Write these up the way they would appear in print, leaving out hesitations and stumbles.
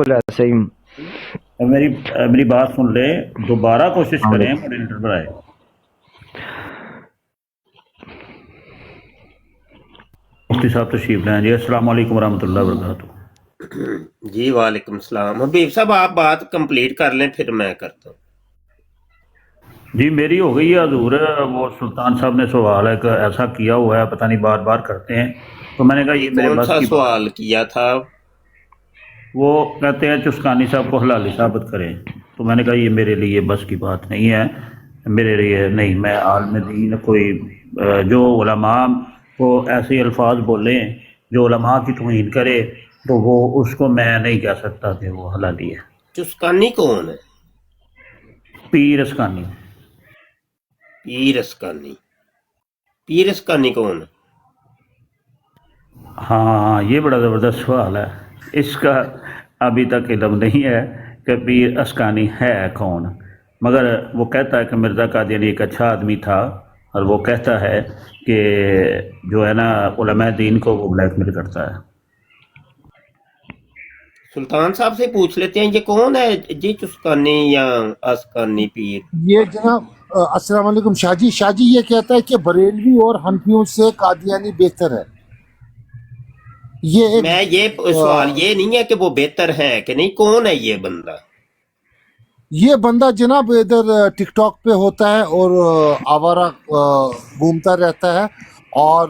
بالکل ایسے ہی. میری میری بات سن لیں، دوبارہ کوشش کریں ماڈریٹر بنائے. مفتی صاحب تشریف لائیں جی. السلام علیکم ورحمۃ اللہ وبرکاتہ. جی وعلیکم السلام. حبیب صاحب آپ بات کمپلیٹ کر لیں پھر میں کرتا ہوں. جی میری ہو گئی ہے حضور. وہ سلطان صاحب نے سوال ہے کہ ایسا کیا ہوا ہے، پتہ نہیں بار بار کرتے ہیں، تو میں نے کہا یہ میرے کون بس سا کی بات. سوال کیا تھا؟ وہ کہتے ہیں چسکانی صاحب کو حلالی ثابت کریں، تو میں نے کہا یہ میرے لیے بس کی بات نہیں ہے، میرے لیے نہیں. میں عالم دین کوئی جو علماء کو ایسے الفاظ بولیں جو علماء کی توہین کرے تو وہ اس کو میں نہیں کہہ سکتا کہ وہ حلالی ہے. چسکانی کون ہے؟ پیر اسکانی. پیر اسکانی. پیر اسکانی کون ہے؟ ہاں یہ بڑا زبردست سوال ہے. اس کا ابھی تک علم نہیں ہے کہ پیر اسکانی ہے کون، مگر وہ کہتا ہے کہ مرزا قادیانی ایک اچھا آدمی تھا، اور وہ کہتا ہے کہ جو ہے نا علماء دین کو وہ بلیک میل کرتا ہے. سلطان صاحب سے پوچھ لیتے ہیں یہ کون ہے جی، چسکانی یا اسکانی پیر؟ یہ جناب السلام علیکم شاہ جی. شاہ جی یہ کہتا ہے کہ بریلوی اور حنفیوں سے قادیانی بہتر ہے. یہ ایک میں یہ سوال یہ نہیں ہے کہ وہ بہتر ہے کہ نہیں، کون ہے یہ بندہ؟ یہ بندہ جناب ادھر ٹک ٹاک پہ ہوتا ہے اور آوارہ گھومتا رہتا ہے، اور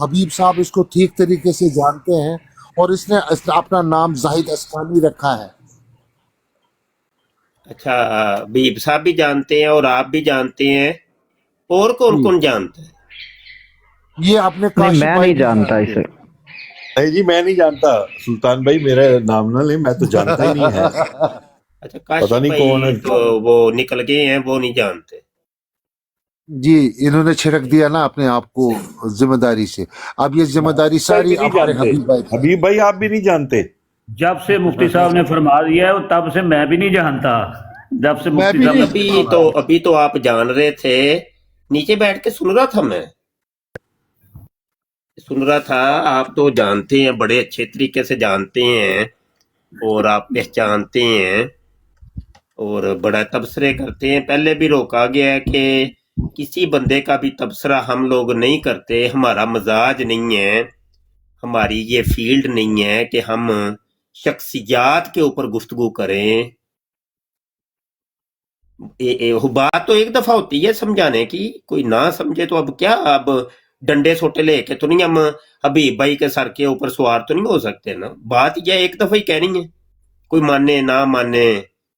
حبیب صاحب اس کو ٹھیک طریقے سے جانتے ہیں، اور اس نے اپنا نام زاہد اسکانی رکھا ہے. اچھا حبیب صاحب بھی جانتے ہیں اور آپ بھی جانتے ہیں، اور کون کون جانتا ہے؟ یہ اپنے نہیں کاشف میں بھائی نہیں بھی جانتا جانتے اسے. نہیں جی میں نہیں جانتا. سلطان بھائی میرا نام نہ لیں، میں تو جانتا ہی نہیں ہے. اچھا پتہ کاشف نہیں کون ہے. بھائی تو وہ نکل گئے ہیں، وہ نہیں جانتے. جی انہوں نے چھڑک دیا نا اپنے آپ کو ذمہ داری سے. اب یہ ذمہ داری بھائی بھی ساری نہیں ہمارے جانتے. حبیب بھائی کی ہے. حبیب بھائی آپ بھی نہیں جانتے. جب سے مفتی صاحب نے فرما دیا ہے تب سے میں بھی نہیں جانتا. جب سے میں مفتی بھی صاحب نے نہیں. ابھی تو آپ جان رہے تھے، نیچے بیٹھ کے سن رہا تھا، میں سن رہا تھا. آپ تو جانتے ہیں، بڑے اچھے طریقے سے جانتے ہیں، اور آپ پہچانتے ہیں اور بڑا تبصرے کرتے ہیں. پہلے بھی روکا گیا ہے کہ کسی بندے کا بھی تبصرہ ہم لوگ نہیں کرتے، ہمارا مزاج نہیں ہے، ہماری یہ فیلڈ نہیں ہے کہ ہم شخصیات کے اوپر گفتگو کریں. بات تو ایک دفعہ ہوتی ہے سمجھانے کی، کوئی نہ سمجھے تو اب کیا، اب ڈنڈے سوٹے لے کے تو نہیں ہم حبیب بھائی کے سر کے اوپر سوار تو نہیں ہو سکتے نا. بات یہ ایک دفعہ ہی کہنی ہے، کوئی مانے نہ مانے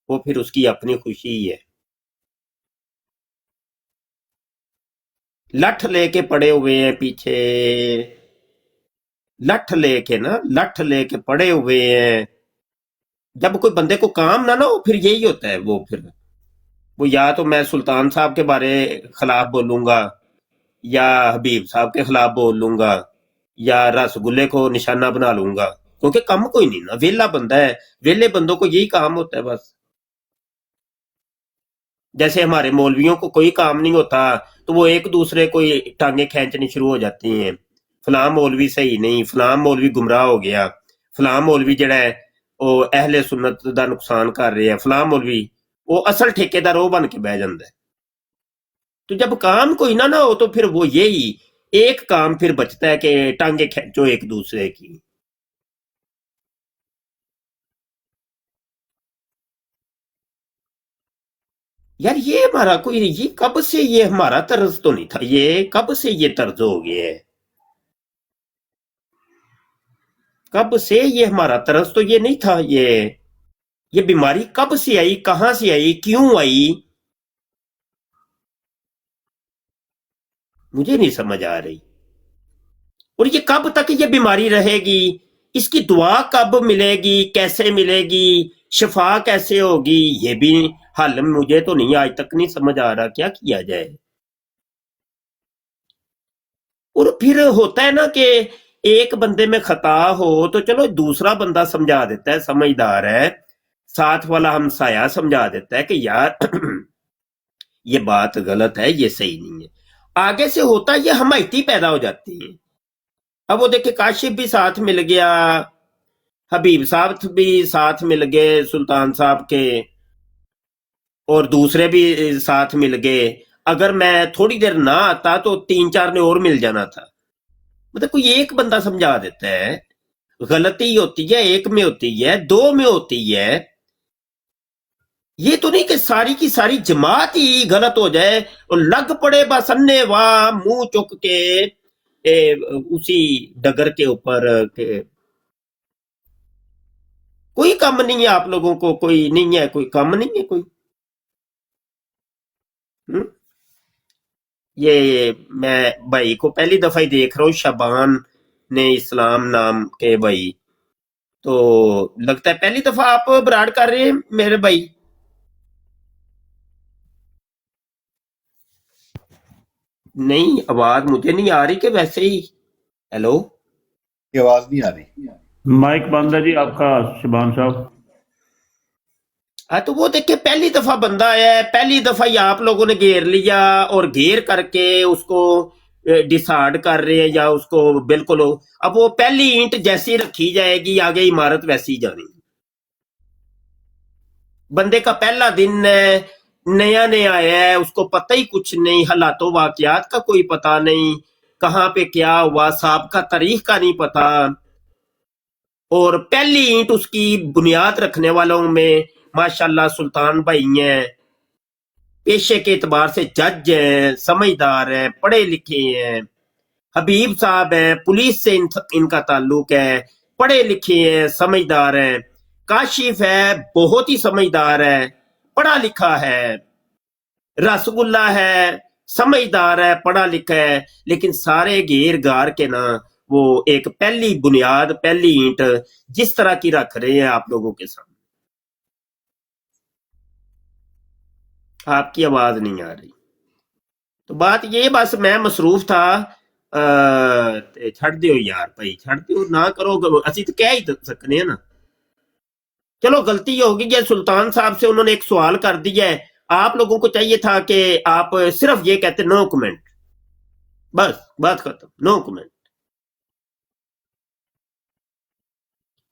وہ پھر اس کی اپنی خوشی ہے. لٹھ لے کے پڑے ہوئے ہیں پیچھے، لٹھ لے کے پڑے ہوئے ہیں. جب کوئی بندے کو کام نہ ہو پھر یہی ہوتا ہے. وہ یا تو میں سلطان صاحب کے بارے خلاف بولوں گا، یا حبیب صاحب کے خلاف بول لوں گا، یا رس گلے کو نشانہ بنا لوں گا، کیونکہ کم کوئی نہیں نا، ویلا بندہ ہے. ویلے بندوں کو یہی کام ہوتا ہے بس. جیسے ہمارے مولویوں کو کوئی کام نہیں ہوتا تو وہ ایک دوسرے کو ٹانگیں کھینچنی شروع ہو جاتی ہیں. فلاں مولوی صحیح نہیں، فلاں مولوی گمراہ ہو گیا، فلاں مولوی جڑا ہے وہ اہل سنت دا نقصان کر رہے ہیں، فلاں مولوی وہ اصل ٹھیکیدار وہ بن کے بہ جاندہ ہے. تو جب کام کوئی نہ ہو تو پھر وہ یہی ایک کام پھر بچتا ہے کہ ٹانگیں کھینچو ایک دوسرے کی. یار یہ ہمارا کوئی، یہ کب سے یہ ہمارا طرز تو نہیں تھا، یہ کب سے یہ طرز ہو گیا ہے؟ کب سے یہ ہمارا طرز تو یہ نہیں تھا. یہ بیماری کب سے آئی، کہاں سے آئی، کیوں آئی، مجھے نہیں سمجھ آ رہی. اور یہ کب تک یہ بیماری رہے گی، اس کی دعا کب ملے گی، کیسے ملے گی، شفا کیسے ہوگی، یہ بھی حل مجھے تو نہیں آج تک نہیں سمجھ آ رہا کیا کیا جائے. اور پھر ہوتا ہے نا کہ ایک بندے میں خطا ہو تو چلو دوسرا بندہ سمجھا دیتا ہے، سمجھدار ہے، ساتھ والا ہمسایہ سمجھا دیتا ہے کہ یار یہ بات غلط ہے، یہ صحیح نہیں ہے. آگے سے ہوتا ہے یہ حمایتی پیدا ہو جاتی ہیں. اب وہ دیکھیں کاشف بھی ساتھ مل گیا، حبیب صاحب بھی ساتھ مل گئے سلطان صاحب کے، اور دوسرے بھی ساتھ مل گئے. اگر میں تھوڑی دیر نہ آتا تو 3-4 نے اور مل جانا تھا. مطلب کوئی ایک بندہ سمجھا دیتا ہے. غلطی ہوتی ہے ایک میں ہوتی ہے، 2 میں ہوتی ہے. یہ تو نہیں کہ ساری کی ساری جماعت ہی غلط ہو جائے اور لگ پڑے بس انے واہ منہ چک کے اسی ڈگر کے اوپر کہ کوئی کم نہیں ہے آپ لوگوں کو، کوئی نہیں ہے، کوئی کم نہیں ہے کوئی. یہ میں بھائی کو پہلی دفعہ ہی دیکھ رہا ہوں، شبان نے اسلام نام کے بھائی، تو لگتا ہے پہلی دفعہ آپ براڈ کر رہے ہیں میرے بھائی. نہیں آواز مجھے نہیں آ رہی کہ ویسے ہی. ہیلو، کی آواز نہیں آ رہی. مائک بند ہے جی آپ کا شبان صاحب. ہاں تو وہ دیکھیں پہلی دفعہ بندہ آیا ہے، پہلی دفعہ ہی آپ لوگوں نے گھیر لیا اور گھیر کر کے اس کو ڈسارڈ کر رہے ہیں، یا اس کو بالکل. اب وہ پہلی اینٹ جیسی رکھی جائے گی آگے عمارت ویسی ہی جانی. بندے کا پہلا دن ہے، نیا نیا آیا ہے، اس کو پتہ ہی کچھ نہیں، حالات و واقعات کا کوئی پتہ نہیں، کہاں پہ کیا ہوا صاحب کا تاریخ کا نہیں پتہ. اور پہلی اینٹ اس کی بنیاد رکھنے والوں میں ماشاءاللہ سلطان بھائی ہیں، پیشے کے اعتبار سے جج ہیں، سمجھدار ہیں، پڑھے لکھے ہیں. حبیب صاحب ہیں، پولیس سے ان کا تعلق ہے، پڑھے لکھے ہیں، سمجھدار ہیں. کاشف ہے، بہت ہی سمجھدار ہے، پڑھا لکھا ہے. رس گلہ ہے، سمجھدار ہے، پڑھا لکھا ہے. لیکن سارے گھیر گار کے نا وہ ایک پہلی بنیاد، پہلی اینٹ جس طرح کی رکھ رہے ہیں آپ لوگوں کے سامنے. آپ کی آواز نہیں آ رہی. تو بات یہ، بس میں مصروف تھا. چھڑ دیو یار بھائی، چھڑ دیو، نہ کرو، اسی تو کہہ ہی سکنے ہیں نا. چلو غلطی ہوگی ہے. سلطان صاحب سے انہوں نے ایک سوال کر دیا ہے، آپ لوگوں کو چاہیے تھا کہ آپ صرف یہ کہتے نو کمنٹ، بس بات ختم، نو کمنٹ.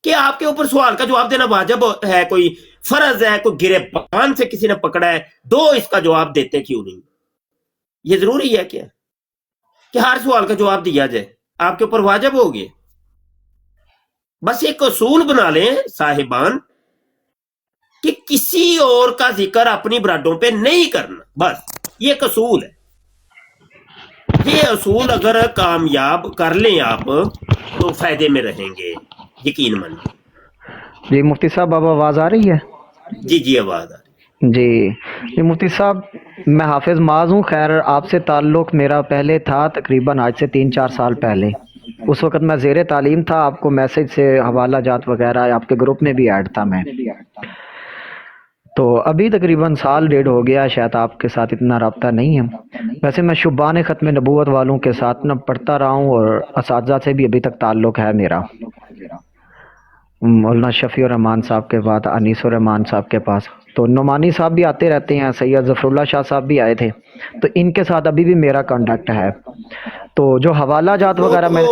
کہ آپ کے اوپر سوال کا جواب دینا واجب ہے، کوئی فرض ہے، کوئی گریبان سے کسی نے پکڑا ہے، دو اس کا جواب دیتے کیوں نہیں؟ یہ ضروری ہے کیا کہ ہر سوال کا جواب دیا جائے؟ آپ کے اوپر واجب ہوگی. بس ایک اصول بنا لیں صاحبان کہ کسی اور کا ذکر اپنی براڈوں پہ نہیں کرنا، بس یہ ایک اصول ہے. یہ اصول اگر کامیاب کر لیں آپ تو فائدے میں رہیں گے، یقین مانیے. جی مفتی صاحب، اب آواز آ رہی ہے؟ جی جی آواز آ رہی. جی مفتی صاحب، میں حافظ معاذ ہوں. خیر آپ سے تعلق میرا پہلے تھا، تقریباً آج سے 3-4 سال پہلے. اس وقت میں زیر تعلیم تھا، آپ کو میسج سے حوالہ جات وغیرہ آپ کے گروپ میں بھی ایڈ تھا میں. تو ابھی تقریباً 1.5 سال ہو گیا، شاید آپ کے ساتھ اتنا رابطہ نہیں ہے. ویسے میں شبان ختم نبوت والوں کے ساتھ نہ پڑھتا رہا ہوں، اور اساتذہ سے بھی ابھی تک تعلق ہے میرا. مولانا شفیع الرحمان صاحب کے بعد انیس الرحمان صاحب کے پاس، تو نعمانی صاحب بھی آتے رہتے ہیں، سید ظفر اللہ شاہ صاحب بھی آئے تھے، تو ان کے ساتھ ابھی بھی میرا کانٹیکٹ ہے. تو جو حوالہ جات وغیرہ میں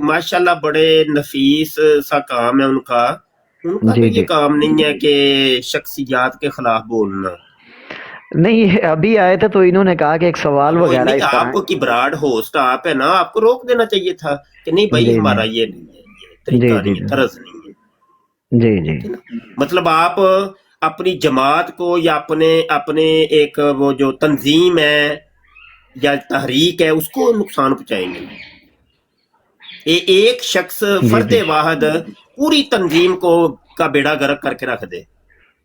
ماشاءاللہ بڑے نفیس سا کام ہے ان کا تو جی یہ کام نہیں ہے کہ شخصیات کے خلاف بولنا. نہیں، ابھی آئے تھے تو انہوں نے کہا کہ ایک سوال وغیرہ نہیں، اس طرح آپ کی براڈ ہوسٹ آپ ہے نا، آپ کو روک دینا چاہیے تھا کہ نہیں بھائی جی ہمارا یہ نہیں ہے، یہ طریقہ نہیں ہے، طرز نہیں ہے. جی جی مطلب آپ اپنی جماعت کو یا اپنے ایک وہ جو تنظیم ہے یا تحریک ہے اس کو نقصان پہنچائیں گے. ایک شخص فرد واحد پوری تنظیم کو کا بیڑا گرک کر کے رکھ دے،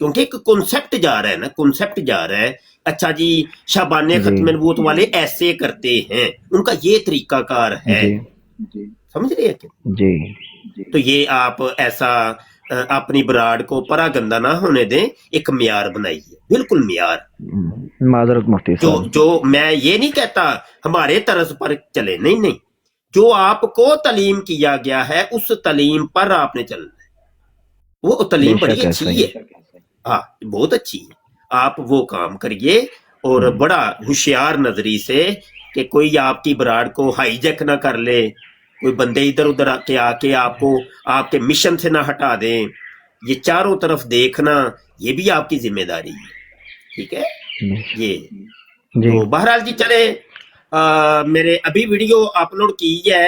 کیونکہ ایک کنسپٹ جا رہا ہے نا، کنسپٹ جا رہا ہے. اچھا جی، شابان ختم نبوت والے ایسے کرتے ہیں، ان کا یہ طریقہ کار ہے، سمجھ رہے ہیں کہ جی تو یہ آپ ایسا اپنی براڈ کو پرا گندا نہ ہونے دیں، ایک معیار بنائیے، بالکل معیار. معذرت مفتی صاحب، جو میں یہ نہیں کہتا ہمارے طرز پر چلے، نہیں، جو آپ کو تعلیم کیا گیا ہے اس تعلیم پر آپ نے چلنا ہے. وہ تعلیم بڑی اچھی ہے، ہاں بہت اچھی ہے، آپ وہ کام کریے. اور بڑا ہوشیار نظری سے کہ کوئی آپ کی براڈ کو ہائی جیک نہ کر لے، کوئی بندے ادھر ادھر آ کے آپ کو آپ کے مشن سے نہ ہٹا دیں. یہ چاروں طرف دیکھنا یہ بھی آپ کی ذمہ داری ہے. ٹھیک ہے یہ جی تو بہرحال جی چلے میرے ابھی ویڈیو اپلوڈ کی ہے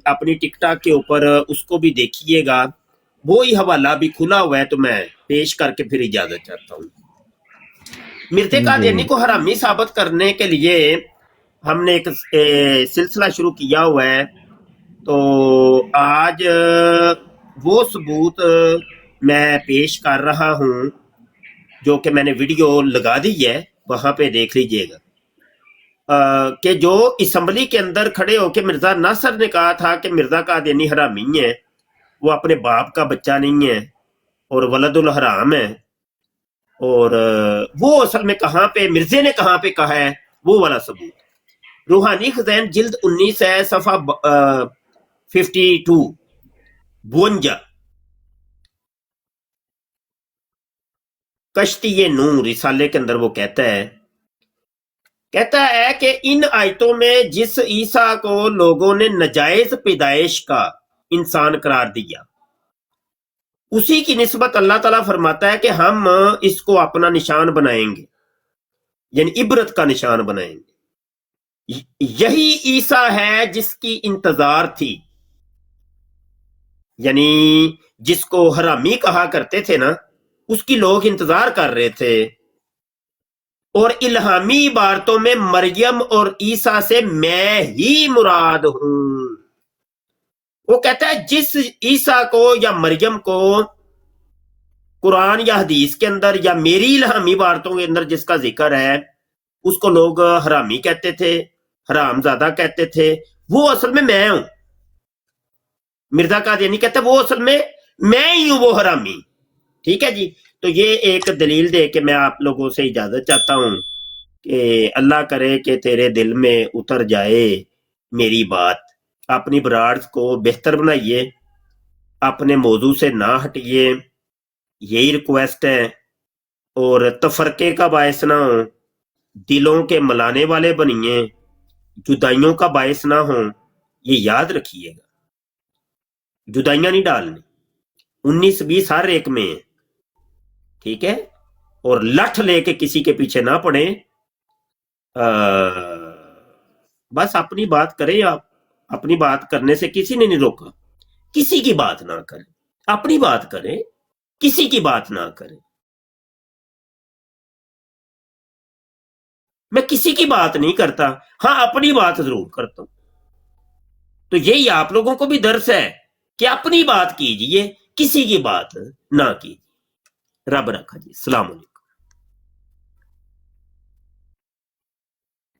اپنی ٹک ٹاک کے اوپر, اس کو بھی دیکھیے گا. وہی حوالہ بھی کھلا ہوا ہے تو میں پیش کر کے پھر اجازت چاہتا ہوں. مرزا قادیانی کو حرامی ثابت کرنے کے لیے ہم نے ایک سلسلہ شروع کیا ہوا ہے. تو آج وہ ثبوت میں پیش کر رہا ہوں جو کہ میں نے ویڈیو لگا دی ہے, وہاں پہ دیکھ لیجئے گا. کہ جو اسمبلی کے اندر کھڑے ہو کے مرزا ناصر نے کہا تھا کہ مرزا قادیانی حرامی ہے, وہ اپنے باپ کا بچہ نہیں ہے اور ولد الحرام ہے, اور وہ اصل میں کہاں پہ مرزے نے کہاں پہ کہا ہے وہ والا ثبوت. روحانی خزین جلد 19 ہے صفحہ 52 کشتی نور رسالے کے اندر وہ کہتا ہے کہ ان آیتوں میں جس عیسیٰ کو لوگوں نے ناجائز پیدائش کا انسان قرار دیا, اسی کی نسبت اللہ تعالیٰ فرماتا ہے کہ ہم اس کو اپنا نشان بنائیں گے, یعنی عبرت کا نشان بنائیں گے. یہی عیسیٰ ہے جس کی انتظار تھی, یعنی جس کو حرامی کہا کرتے تھے نا, اس کی لوگ انتظار کر رہے تھے. اور الہامی عبارتوں میں مریم اور عیسیٰ سے میں ہی مراد ہوں. وہ کہتا ہے جس عیسیٰ کو یا مریم کو قرآن یا حدیث کے اندر یا میری الہامی عبارتوں کے اندر جس کا ذکر ہے, اس کو لوگ حرامی کہتے تھے, حرام زادہ کہتے تھے, وہ اصل میں ہوں. مرزا قادیانی کہتا ہے وہ اصل میں ہی ہوں وہ حرامی. ٹھیک ہے جی, تو یہ ایک دلیل دے کے میں آپ لوگوں سے اجازت چاہتا ہوں کہ اللہ کرے کہ تیرے دل میں اتر جائے میری بات. اپنی براڈز کو بہتر بنائیے, اپنے موضوع سے نہ ہٹیے, یہی ریکویسٹ ہے. اور تفرقے کا باعث نہ ہو, دلوں کے ملانے والے بنیے, جدائیوں کا باعث نہ ہو, یہ یاد رکھیے گا. جدائیاں نہیں ڈالنی, 19-20 ہر ایک میں ہے. ٹھیک ہے, اور لٹھ لے کے کسی کے پیچھے نہ پڑے. بس اپنی بات کریں, آپ اپنی بات کرنے سے کسی نے نہیں روکا. کسی کی بات نہ کریں, اپنی بات کریں, کسی کی بات نہ کریں. میں کسی کی بات نہیں کرتا, ہاں اپنی بات ضرور کرتا ہوں. تو یہی آپ لوگوں کو بھی درس ہے کہ اپنی بات کیجئے, کسی کی بات نہ کیجئے. رب رکھا جی. السلام علیکم.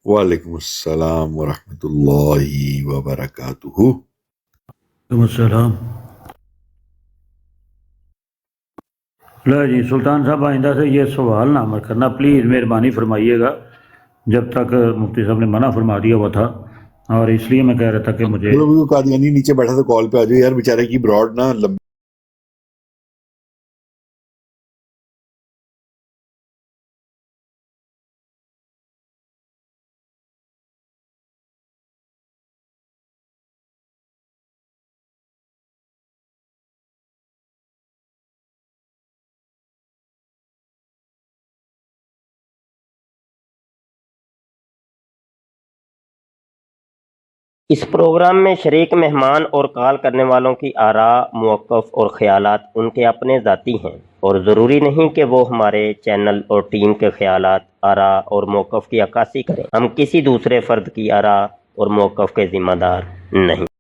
وعلیکم السلام ورحمۃ اللہ وبرکاتہ. وعلیکم السلام. لا جی سلطان صاحب آئندہ سے یہ سوال نہ مت کرنا پلیز, مہربانی فرمائیے گا. جب تک مفتی صاحب نے منع فرما دیا ہوا تھا, اور اس لیے میں کہہ رہا تھا کہ مجھے قادیانی نیچے بیٹھا تھا, کال پہ آ جائے یار, بیچارے کی براڈ نہ لمبی اس پروگرام میں شریک مہمان اور کال کرنے والوں کی آراء، موقف اور خیالات ان کے اپنے ذاتی ہیں اور ضروری نہیں کہ وہ ہمارے چینل اور ٹیم کے خیالات، آراء اور موقف کی عکاسی کریں. ہم کسی دوسرے فرد کی آراء اور موقف کے ذمہ دار نہیں.